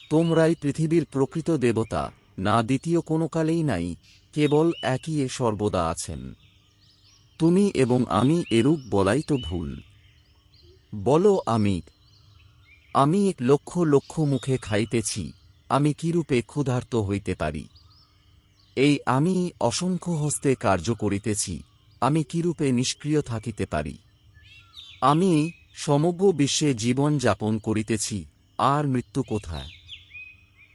তোমরাই পৃথিবীর প্রকৃত দেবতা, না দ্বিতীয় কোনো কালেই নাই, কেবল একই এ সর্বদা আছেন। তুমি এবং আমি এরূপ বলাই তো ভুল। বলো আমি। আমি এক লক্ষ লক্ষ মুখে খাইতেছি, আমি কিরূপে ক্ষুধার্ত হইতে পারি? এই আমি অসংখ্য হস্তে কার্য করিতেছি, আমি কিরূপে নিষ্ক্রিয় থাকিতে পারি? আমি সমগ্র বিশ্বে জীবন যাপন করিতেছি, আর মৃত্যু কোথায়?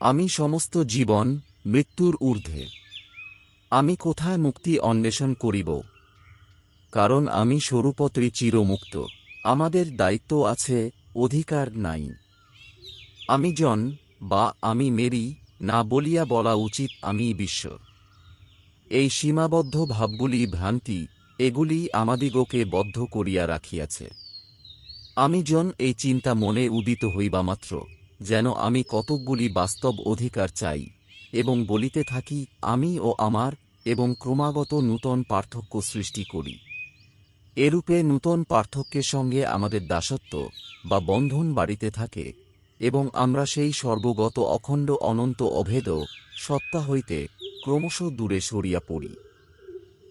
আমি সমস্ত জীবন মৃত্যুর ঊর্ধ্বে। আমি কোথায় মুক্তি অন্বেষণ করিব? কারণ আমি স্বরূপতই চিরমুক্ত। আমাদের দায়িত্ব আছে, অধিকার নাই। আমি জন বা আমি মেরি না বলিয়া বলা উচিত আমি বিশ্ব। এই সীমাবদ্ধ ভাবগুলি ভ্রান্তি, এগুলি আমাদিগকে বদ্ধ করিয়া রাখিয়াছে। আমি জন এই চিন্তা মনে উদিত হইবা মাত্র, যেন আমি কতকগুলি বাস্তব অধিকার চাই, এবং বলিতে থাকি আমি ও আমার, এবং ক্রমাগত নূতন পার্থক্য সৃষ্টি করি। এরূপে নূতন পার্থক্যের সঙ্গে আমাদের দাসত্ব বা বন্ধন বাড়িতে থাকে, এবং আমরা সেই সর্বগত অখণ্ড অনন্ত অভেদ সত্তা হইতে ক্রমশ দূরে সরিয়া পড়ি।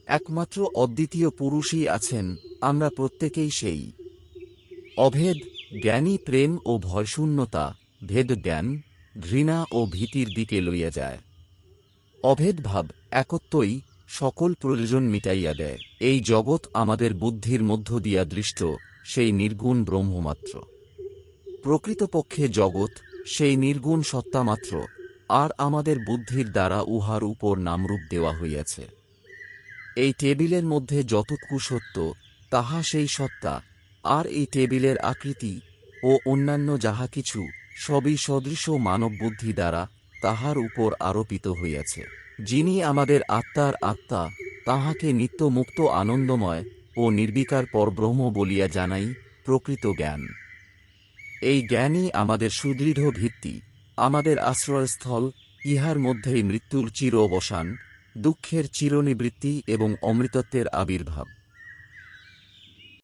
একমাত্র অদ্বিতীয় পুরুষই আছেন, আমরা প্রত্যেকেই সেই। অভেদ জ্ঞানী প্রেম ও ভয়শূন্যতা, ভেদ জ্ঞান, ঘৃণা ও ভীতির দিকে লইয়া যায়। অভেদভাব একত্বই সকল প্রয়োজন মিটাইয়া দেয়। এই জগৎ আমাদের বুদ্ধির মধ্য দিয়া দৃষ্ট সেই নির্গুণ ব্রহ্মমাত্র। প্রকৃতপক্ষে জগৎ সেই নির্গুণ সত্তামাত্র, আর আমাদের বুদ্ধির দ্বারা উহার উপর নামরূপ দেওয়া হইয়াছে। এই টেবিলের মধ্যে যতটুকু সত্য, তাহা সেই সত্তা, আর এই টেবিলের আকৃতি ও অন্যান্য যাহা কিছু, সবই সদৃশ মানব বুদ্ধি দ্বারা তাহার উপর আরোপিত হইয়াছে। যিনি আমাদের আত্মার আত্মা, তাহাকে নিত্য মুক্ত আনন্দময় ও নির্বিকার পরব্রহ্ম বলিয়া জানাই প্রকৃত জ্ঞান। এই জ্ঞানই আমাদের সুদৃঢ় ভিত্তি, আমাদের আশ্রয়স্থল। ইহার মধ্যেই মৃত্যুর চির অবসান, দুঃখের চিরনিবৃত্তি এবং অমৃতত্বের আবির্ভাব।